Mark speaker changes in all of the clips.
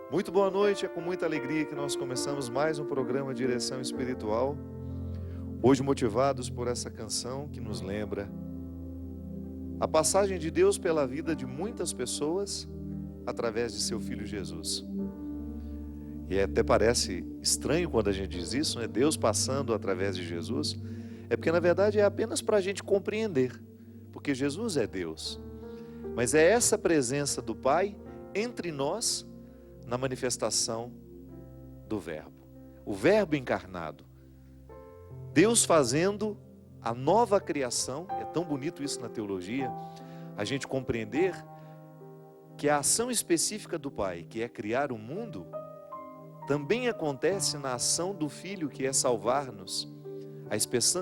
Speaker 1: Muito boa noite, é com muita alegria que nós começamos mais um programa Direção Espiritual. Hoje motivados por essa canção que nos lembra a passagem de Deus pela vida de muitas pessoas através de seu Filho Jesus. E até parece estranho quando a gente diz isso, né? Deus passando através de Jesus. É porque na verdade é apenas para a gente compreender, porque Jesus é Deus. Mas é essa presença do Pai entre nós na manifestação do Verbo. O Verbo encarnado. Deus fazendo a nova criação. É tão bonito isso na teologia, a gente compreender que a ação específica do Pai, que é criar o mundo, também acontece na ação do Filho, que é salvar-nos.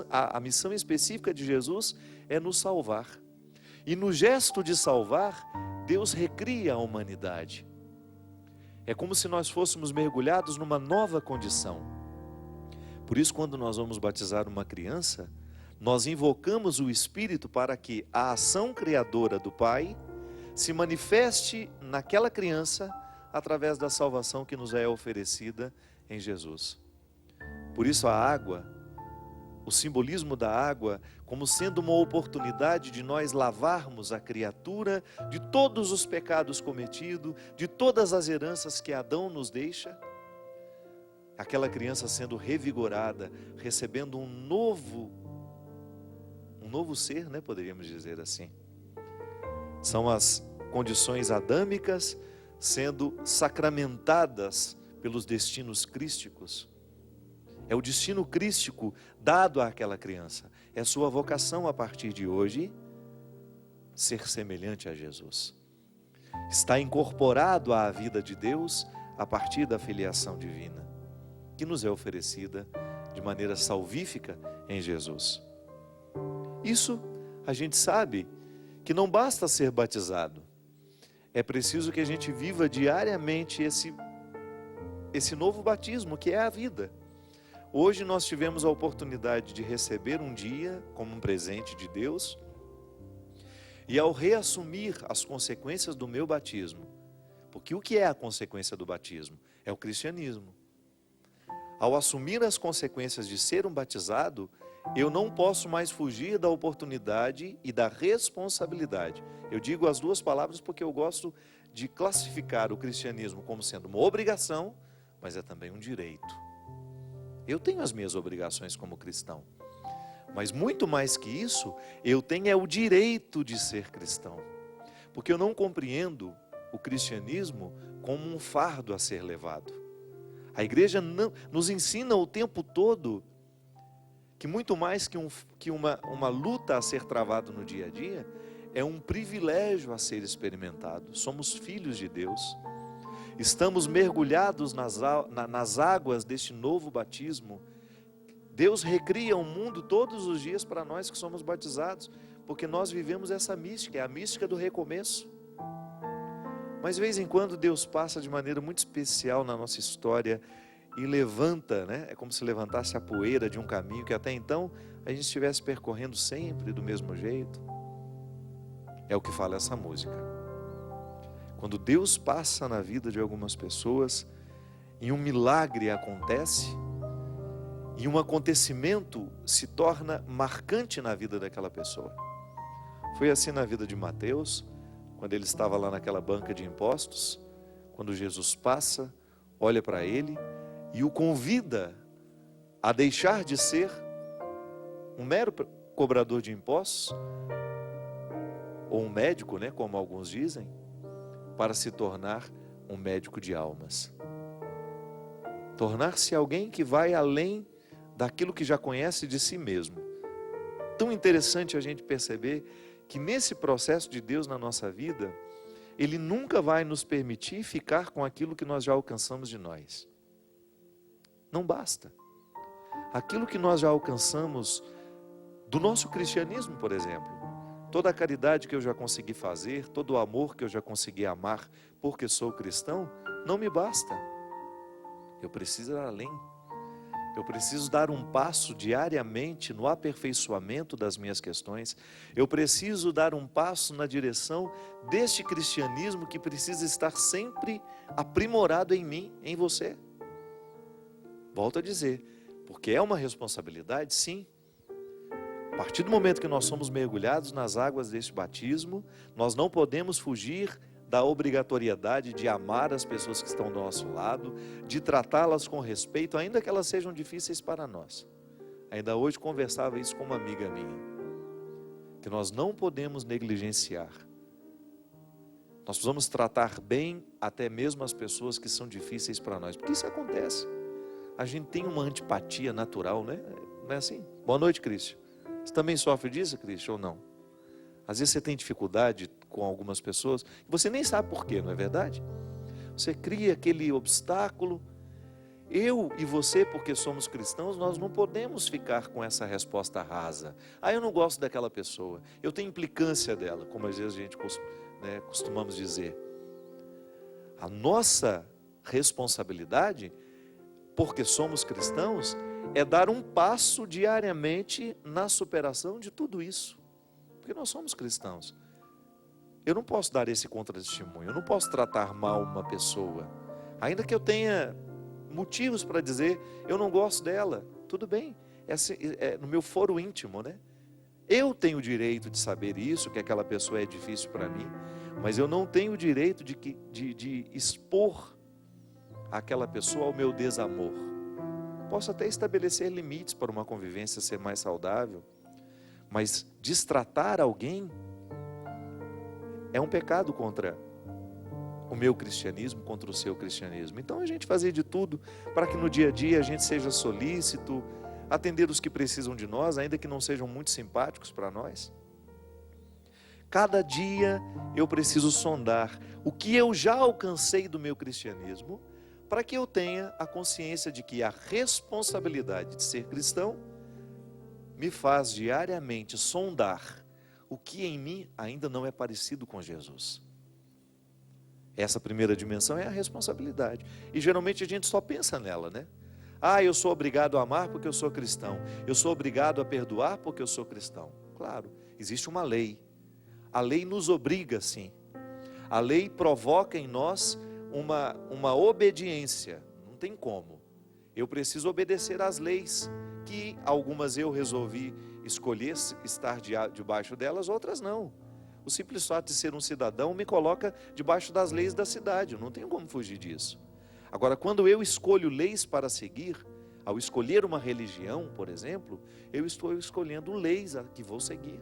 Speaker 1: A missão específica de Jesus é nos salvar. E no gesto de salvar, Deus recria a humanidade. É como se nós fôssemos mergulhados numa nova condição. Por isso, quando nós vamos batizar uma criança, nós invocamos o Espírito para que a ação criadora do Pai se manifeste naquela criança através da salvação que nos é oferecida em Jesus. Por isso a água, o simbolismo da água, como sendo uma oportunidade de nós lavarmos a criatura de todos os pecados cometidos, de todas as heranças que Adão nos deixa, aquela criança sendo revigorada, recebendo um novo ser, né, poderíamos dizer assim. São as condições adâmicas sendo sacramentadas pelos destinos crísticos. É o destino crístico dado àquela criança. É sua vocação a partir de hoje ser semelhante a Jesus. Está incorporado à vida de Deus a partir da filiação divina, que nos é oferecida de maneira salvífica em Jesus. Isso a gente sabe que não basta ser batizado. É preciso que a gente viva diariamente esse novo batismo, que é a vida. Hoje nós tivemos a oportunidade de receber um dia como um presente de Deus, e ao reassumir as consequências do meu batismo, porque o que é a consequência do batismo? É o cristianismo. Ao assumir as consequências de ser um batizado, eu não posso mais fugir da oportunidade e da responsabilidade. Eu digo as duas palavras porque eu gosto de classificar o cristianismo como sendo uma obrigação, mas é também um direito. Eu tenho as minhas obrigações como cristão, mas muito mais que isso, eu tenho o direito de ser cristão, porque eu não compreendo o cristianismo como um fardo a ser levado. A igreja nos ensina o tempo todo que muito mais que uma luta a ser travada no dia a dia, é um privilégio a ser experimentado. Somos filhos de Deus. Estamos mergulhados nas águas deste novo batismo. Deus recria o mundo todos os dias para nós que somos batizados, porque nós vivemos essa mística, é a mística do recomeço. Mas de vez em quando Deus passa de maneira muito especial na nossa história e levanta, né? É como se levantasse a poeira de um caminho que até então a gente estivesse percorrendo sempre do mesmo jeito. É o que fala essa música. Quando Deus passa na vida de algumas pessoas e um milagre acontece, e um acontecimento se torna marcante na vida daquela pessoa. Foi assim na vida de Mateus, quando ele estava lá naquela banca de impostos, quando Jesus passa, olha para ele e o convida a deixar de ser um mero cobrador de impostos, ou um médico, né, como alguns dizem, para se tornar um médico de almas. Tornar-se alguém que vai além daquilo que já conhece de si mesmo. Tão interessante a gente perceber que nesse processo de Deus na nossa vida, Ele nunca vai nos permitir ficar com aquilo que nós já alcançamos de nós. Não basta. Aquilo que nós já alcançamos do nosso cristianismo, por exemplo, toda a caridade que eu já consegui fazer, todo o amor que eu já consegui amar porque sou cristão, não me basta. Eu preciso ir além. Eu preciso dar um passo diariamente no aperfeiçoamento das minhas questões. Eu preciso dar um passo na direção deste cristianismo que precisa estar sempre aprimorado em mim, em você. Volto a dizer, porque é uma responsabilidade, sim. A partir do momento que nós somos mergulhados nas águas deste batismo, nós não podemos fugir da obrigatoriedade de amar as pessoas que estão do nosso lado, de tratá-las com respeito, ainda que elas sejam difíceis para nós. Ainda hoje conversava isso com uma amiga minha, que nós não podemos negligenciar. Nós precisamos tratar bem até mesmo as pessoas que são difíceis para nós, porque isso acontece. A gente tem uma antipatia natural, né? Não é assim? Boa noite, Cristian. Você também sofre disso, Cristian, ou não? Às vezes você tem dificuldade com algumas pessoas, e você nem sabe por quê, não é verdade? Você cria aquele obstáculo. Eu e você, porque somos cristãos, nós não podemos ficar com essa resposta rasa. Ah, eu não gosto daquela pessoa, eu tenho implicância dela, como às vezes a gente costumamos dizer. A nossa responsabilidade, porque somos cristãos, é dar um passo diariamente na superação de tudo isso. Porque nós somos cristãos. Eu não posso dar esse contratestemunho, eu não posso tratar mal uma pessoa, ainda que eu tenha motivos para dizer, eu não gosto dela, tudo bem, é no meu foro íntimo, né? Eu tenho o direito de saber isso, que aquela pessoa é difícil para mim, mas eu não tenho o direito de expor aquela pessoa ao meu desamor. Posso até estabelecer limites para uma convivência ser mais saudável, mas destratar alguém é um pecado contra o meu cristianismo, contra o seu cristianismo. Então a gente fazer de tudo para que no dia a dia a gente seja solícito, atender os que precisam de nós, ainda que não sejam muito simpáticos para nós. Cada dia eu preciso sondar o que eu já alcancei do meu cristianismo, para que eu tenha a consciência de que a responsabilidade de ser cristão me faz diariamente sondar o que em mim ainda não é parecido com Jesus. Essa primeira dimensão é a responsabilidade. E geralmente a gente só pensa nela, né? Ah, eu sou obrigado a amar porque eu sou cristão. Eu sou obrigado a perdoar porque eu sou cristão. Claro, existe uma lei. A lei nos obriga, sim. A lei provoca em nós uma obediência. Não tem como. Eu preciso obedecer às leis, que algumas eu resolvi escolher estar debaixo delas, outras não. O simples fato de ser um cidadão me coloca debaixo das leis da cidade, eu não tenho como fugir disso. Agora, quando eu escolho leis para seguir, ao escolher uma religião, por exemplo, eu estou escolhendo leis a que vou seguir.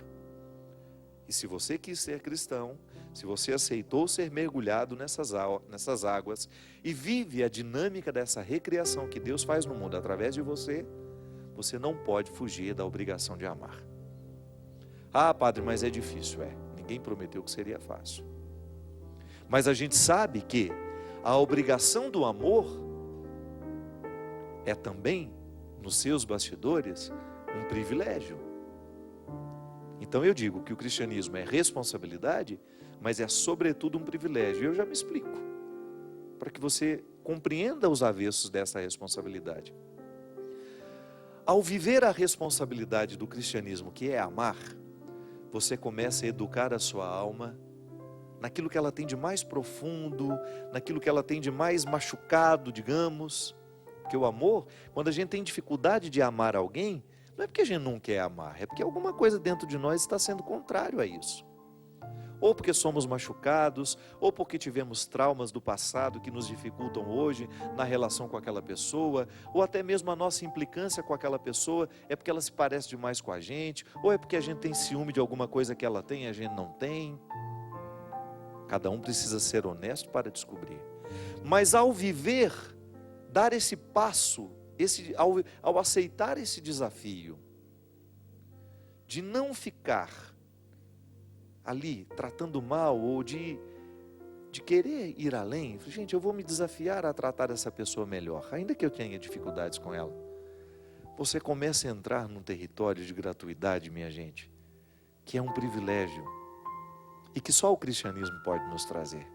Speaker 1: E se você quis ser cristão, se você aceitou ser mergulhado nessas águas e vive a dinâmica dessa recriação que Deus faz no mundo através de você, você não pode fugir da obrigação de amar. Ah, padre, mas é difícil. Ninguém prometeu que seria fácil. Mas a gente sabe que a obrigação do amor é também, nos seus bastidores, um privilégio. Então eu digo que o cristianismo é responsabilidade, mas é sobretudo um privilégio. E eu já me explico, para que você compreenda os avessos dessa responsabilidade. Ao viver a responsabilidade do cristianismo, que é amar, você começa a educar a sua alma naquilo que ela tem de mais profundo, naquilo que ela tem de mais machucado, digamos. Porque o amor, quando a gente tem dificuldade de amar alguém, não é porque a gente não quer amar, é porque alguma coisa dentro de nós está sendo contrário a isso. Ou porque somos machucados, ou porque tivemos traumas do passado que nos dificultam hoje na relação com aquela pessoa, ou até mesmo a nossa implicância com aquela pessoa é porque ela se parece demais com a gente, ou é porque a gente tem ciúme de alguma coisa que ela tem e a gente não tem. Cada um precisa ser honesto para descobrir. Mas ao viver, dar esse passo, ao aceitar esse desafio, de não ficar ali tratando mal ou de querer ir além, gente, eu vou me desafiar a tratar essa pessoa melhor, ainda que eu tenha dificuldades com ela. Você começa a entrar num território de gratuidade, minha gente, que é um privilégio e que só o cristianismo pode nos trazer.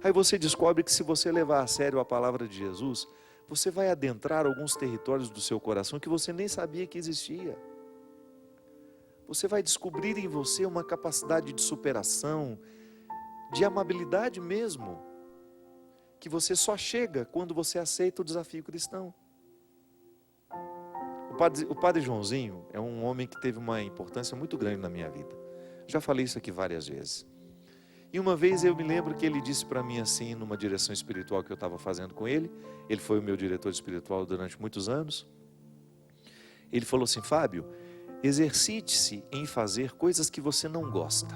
Speaker 1: Aí você descobre que se você levar a sério a palavra de Jesus, você vai adentrar alguns territórios do seu coração que você nem sabia que existia. Você vai descobrir em você uma capacidade de superação, de amabilidade mesmo, que você só chega quando você aceita o desafio cristão. O padre Joãozinho é um homem que teve uma importância muito grande na minha vida. Já falei isso aqui várias vezes. E uma vez eu me lembro que ele disse para mim assim, numa direção espiritual que eu estava fazendo com ele, ele foi o meu diretor espiritual durante muitos anos, ele falou assim: Fábio, exercite-se em fazer coisas que você não gosta.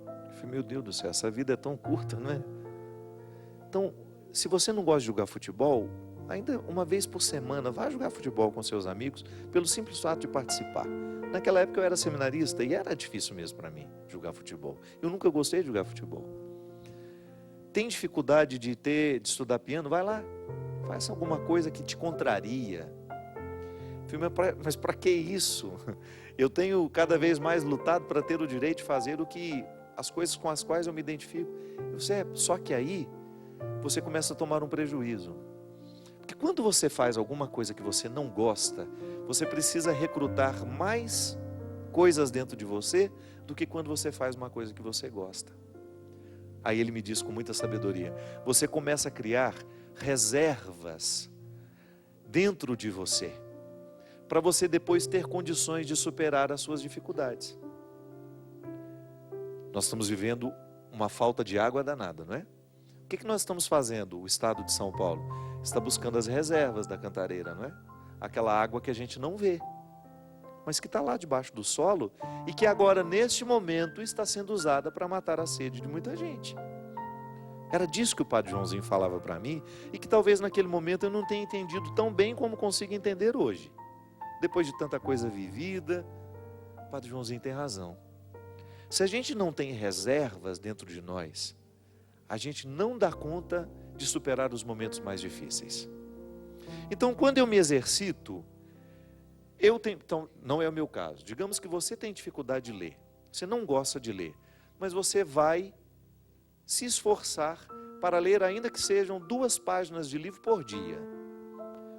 Speaker 1: Eu falei: meu Deus do céu, essa vida é tão curta, não é? Então, se você não gosta de jogar futebol, ainda uma vez por semana, vá jogar futebol com seus amigos, pelo simples fato de participar. Naquela época eu era seminarista e era difícil mesmo para mim jogar futebol. Eu nunca gostei de jogar futebol. Tem dificuldade de estudar piano? Vai lá, faça alguma coisa que te contraria. Mas para que isso? Eu tenho cada vez mais lutado para ter o direito de fazer as coisas com as quais eu me identifico. Só que aí você começa a tomar um prejuízo. Porque quando você faz alguma coisa que você não gosta, você precisa recrutar mais coisas dentro de você do que quando você faz uma coisa que você gosta. Aí ele me diz com muita sabedoria: você começa a criar reservas dentro de você, para você depois ter condições de superar as suas dificuldades. Nós estamos vivendo uma falta de água danada, não é? O que nós estamos fazendo? O estado de São Paulo está buscando as reservas da Cantareira, não é? Aquela água que a gente não vê, mas que está lá debaixo do solo e que agora, neste momento, está sendo usada para matar a sede de muita gente. Era disso que o padre Joãozinho falava para mim e que talvez naquele momento eu não tenha entendido tão bem como consigo entender hoje. Depois de tanta coisa vivida, o padre Joãozinho tem razão. Se a gente não tem reservas dentro de nós, a gente não dá conta de superar os momentos mais difíceis. Então, quando eu me exercito, então, não é o meu caso. Digamos que você tem dificuldade de ler, você não gosta de ler, mas você vai se esforçar para ler, ainda que sejam 2 páginas de livro por dia.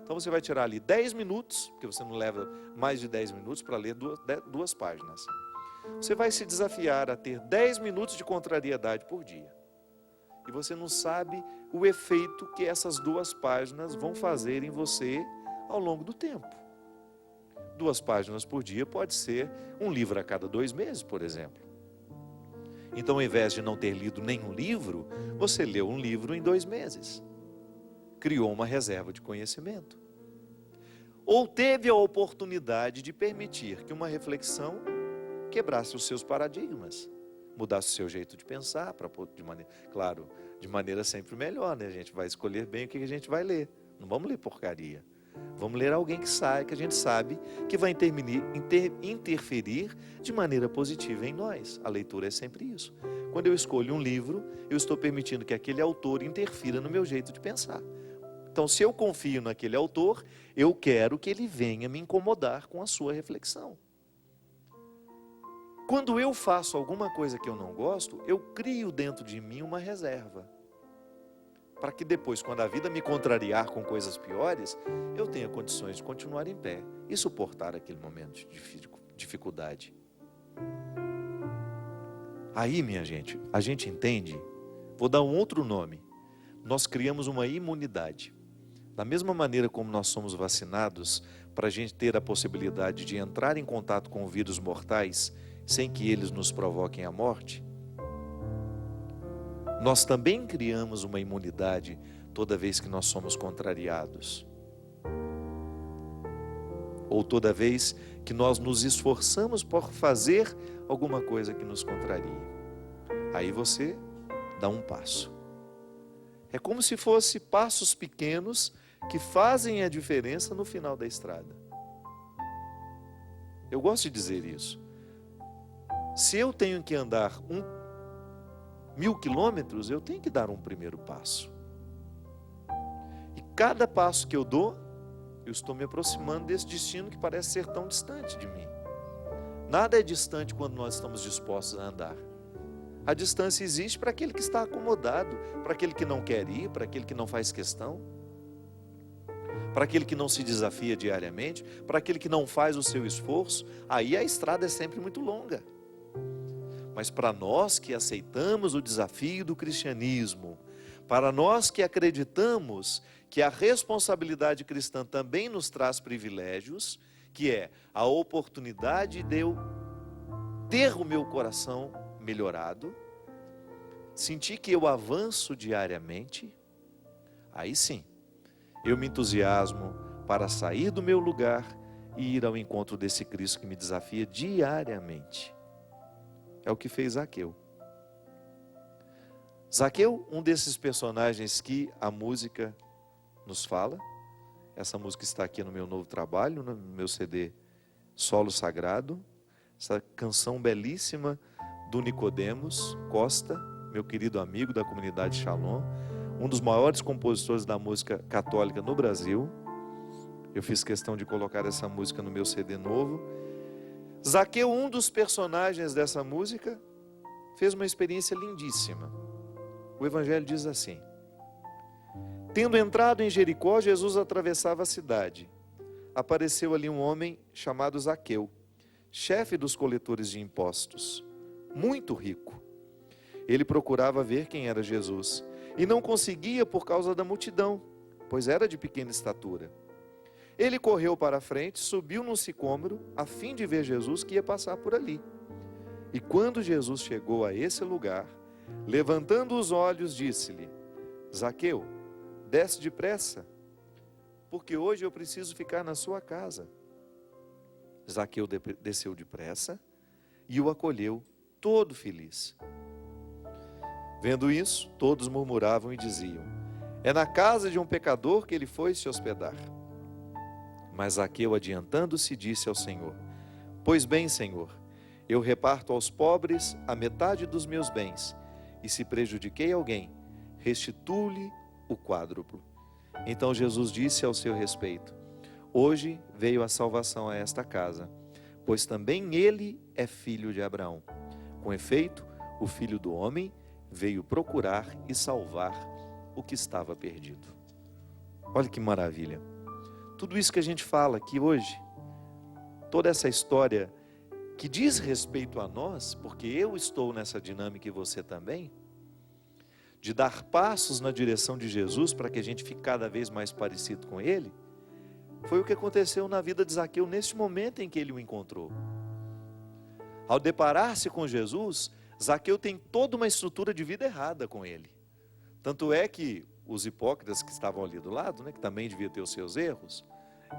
Speaker 1: Então você vai tirar ali 10 minutos, porque você não leva mais de 10 minutos para ler 2 páginas. Você vai se desafiar a ter 10 minutos de contrariedade por dia. E você não sabe o efeito que essas 2 páginas vão fazer em você ao longo do tempo. 2 páginas por dia pode ser um livro a cada 2 meses, por exemplo. Então, ao invés de não ter lido nenhum livro, você leu um livro em 2 meses. Criou uma reserva de conhecimento. Ou teve a oportunidade de permitir que uma reflexão quebrasse os seus paradigmas, mudasse o seu jeito de pensar, de maneira sempre melhor, né? A gente vai escolher bem o que a gente vai ler. Não vamos ler porcaria. Vamos ler alguém que a gente sabe que vai interferir de maneira positiva em nós. A leitura é sempre isso. Quando eu escolho um livro, eu estou permitindo que aquele autor interfira no meu jeito de pensar. Então, se eu confio naquele autor, eu quero que ele venha me incomodar com a sua reflexão. Quando eu faço alguma coisa que eu não gosto, eu crio dentro de mim uma reserva, para que depois, quando a vida me contrariar com coisas piores, eu tenha condições de continuar em pé e suportar aquele momento de dificuldade. Aí, minha gente, a gente entende, vou dar um outro nome, nós criamos uma imunidade. Da mesma maneira como nós somos vacinados, para a gente ter a possibilidade de entrar em contato com vírus mortais, sem que eles nos provoquem a morte, nós também criamos uma imunidade toda vez que nós somos contrariados. Ou toda vez que nós nos esforçamos por fazer alguma coisa que nos contrarie. Aí você dá um passo. É como se fosse passos pequenos que fazem a diferença no final da estrada. Eu gosto de dizer isso. Se eu tenho que andar 1000 quilômetros, eu tenho que dar um primeiro passo. E cada passo que eu dou, eu estou me aproximando desse destino que parece ser tão distante de mim. Nada é distante quando nós estamos dispostos a andar. A distância existe para aquele que está acomodado, para aquele que não quer ir, para aquele que não faz questão. para aquele que não se desafia diariamente, para aquele que não faz o seu esforço, aí a estrada é sempre muito longa. Mas para nós que aceitamos o desafio do cristianismo, para nós que acreditamos que a responsabilidade cristã também nos traz privilégios, que é a oportunidade de eu ter o meu coração melhorado, sentir que eu avanço diariamente, aí sim, eu me entusiasmo para sair do meu lugar e ir ao encontro desse Cristo que me desafia diariamente. É o que fez Zaqueu. Zaqueu, um desses personagens que a música nos fala. Essa música está aqui no meu novo trabalho, no meu CD Solo Sagrado. Essa canção belíssima do Nicodemos Costa, meu querido amigo da comunidade Shalom, um dos maiores compositores da música católica no Brasil. Eu fiz questão de colocar essa música no meu CD novo. Zaqueu, um dos personagens dessa música, fez uma experiência lindíssima. O Evangelho diz assim: tendo entrado em Jericó, Jesus atravessava a cidade. Apareceu ali um homem chamado Zaqueu, chefe dos coletores de impostos, muito rico. Ele procurava ver quem era Jesus, e não conseguia por causa da multidão, pois era de pequena estatura. Ele correu para a frente, subiu num sicômoro, a fim de ver Jesus que ia passar por ali. E quando Jesus chegou a esse lugar, levantando os olhos, disse-lhe: Zaqueu, desce depressa, porque hoje eu preciso ficar na sua casa. Zaqueu desceu depressa e o acolheu, todo feliz. Vendo isso, todos murmuravam e diziam: é na casa de um pecador que ele foi se hospedar. Mas Zaqueu, adiantando-se, disse ao Senhor: pois bem, Senhor, eu reparto aos pobres a metade dos meus bens, e se prejudiquei alguém, restituo-lhe o quádruplo. Então Jesus disse ao seu respeito: hoje veio a salvação a esta casa, pois também ele é filho de Abraão. Com efeito, o Filho do Homem veio procurar e salvar o que estava perdido. Olha que maravilha. Tudo isso que a gente fala aqui hoje, toda essa história que diz respeito a nós, porque eu estou nessa dinâmica e você também, de dar passos na direção de Jesus para que a gente fique cada vez mais parecido com Ele, foi o que aconteceu na vida de Zaqueu neste momento em que ele o encontrou. Ao deparar-se com Jesus, Zaqueu tem toda uma estrutura de vida errada com ele. Tanto é que os hipócritas que estavam ali do lado, né, que também devia ter os seus erros,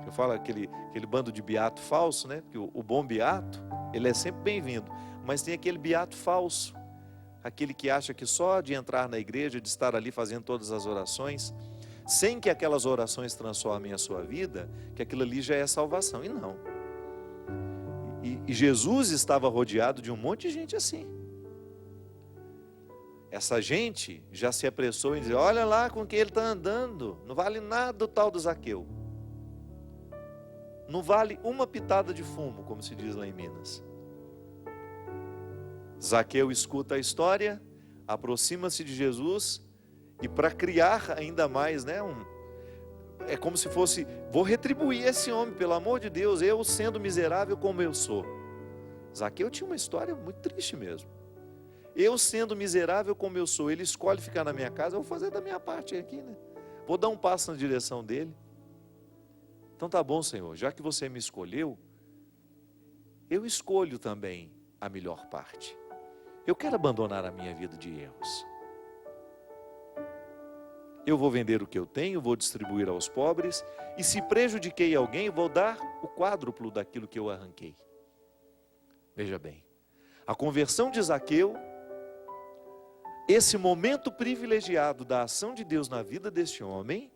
Speaker 1: eu falo aquele bando de beato falso, né, porque o bom beato, ele é sempre bem-vindo, mas tem aquele beato falso, aquele que acha que só de entrar na igreja, de estar ali fazendo todas as orações, sem que aquelas orações transformem a sua vida, que aquilo ali já é salvação. E não. E Jesus estava rodeado de um monte de gente assim. Essa gente já se apressou em dizer: olha lá com quem ele está andando, não vale nada o tal do Zaqueu. Não vale uma pitada de fumo, como se diz lá em Minas. Zaqueu escuta a história, aproxima-se de Jesus, e para criar ainda mais, né, é como se fosse: vou retribuir esse homem, pelo amor de Deus, eu sendo miserável como eu sou. Zaqueu tinha uma história muito triste mesmo. Eu sendo miserável como eu sou, ele escolhe ficar na minha casa, eu vou fazer da minha parte aqui, né? Vou dar um passo na direção dele. Então tá bom, Senhor, já que você me escolheu, eu escolho também a melhor parte. Eu quero abandonar a minha vida de erros. Eu vou vender o que eu tenho, vou distribuir aos pobres, e se prejudiquei alguém, vou dar o quádruplo daquilo que eu arranquei. Veja bem, a conversão de Zaqueu, esse momento privilegiado da ação de Deus na vida deste homem,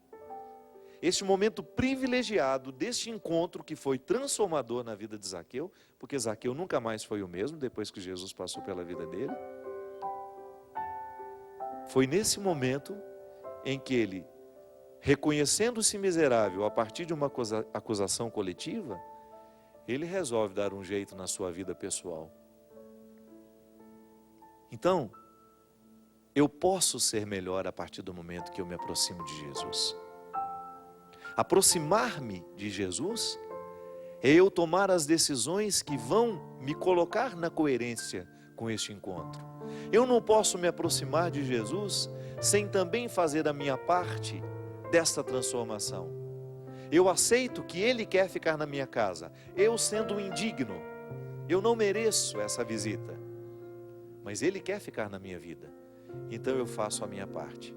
Speaker 1: este momento privilegiado deste encontro que foi transformador na vida de Zaqueu, porque Zaqueu nunca mais foi o mesmo depois que Jesus passou pela vida dele. Foi nesse momento em que ele, reconhecendo-se miserável a partir de uma acusação coletiva, ele resolve dar um jeito na sua vida pessoal. Então, eu posso ser melhor a partir do momento que eu me aproximo de Jesus. Aproximar-me de Jesus é eu tomar as decisões que vão me colocar na coerência com este encontro. Eu não posso me aproximar de Jesus sem também fazer a minha parte desta transformação. Eu aceito que Ele quer ficar na minha casa. Eu sendo indigno, eu não mereço essa visita, mas Ele quer ficar na minha vida. Então eu faço a minha parte.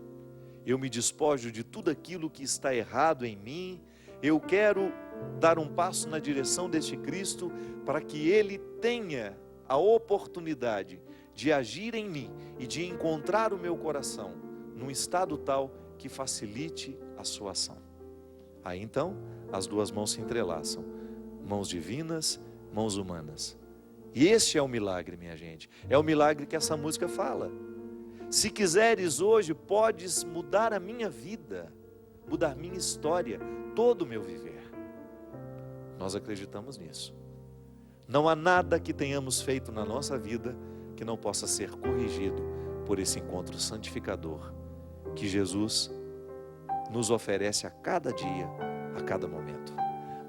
Speaker 1: Eu me despojo de tudo aquilo que está errado em mim. Eu quero dar um passo na direção deste Cristo para que Ele tenha a oportunidade de agir em mim e de encontrar o meu coração num estado tal que facilite a sua ação. Aí então as duas mãos se entrelaçam, mãos divinas, mãos humanas. E este é o milagre, minha gente, é o milagre que essa música fala. Se quiseres hoje, podes mudar a minha vida, mudar minha história, todo o meu viver. Nós acreditamos nisso. Não há nada que tenhamos feito na nossa vida que não possa ser corrigido por esse encontro santificador que Jesus nos oferece a cada dia, a cada momento.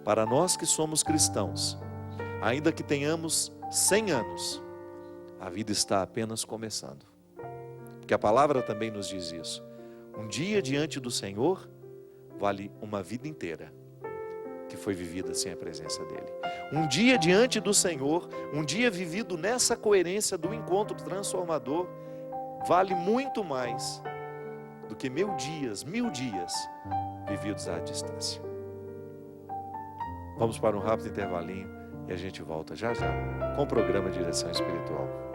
Speaker 1: Para nós que somos cristãos, ainda que tenhamos 100 anos, a vida está apenas começando. Porque a palavra também nos diz isso. Um dia diante do Senhor vale uma vida inteira que foi vivida sem a presença dEle. Um dia diante do Senhor, um dia vivido nessa coerência do encontro transformador, vale muito mais do que 1000 dias vividos à distância. Vamos para um rápido intervalinho e a gente volta já já com o programa Direção Espiritual.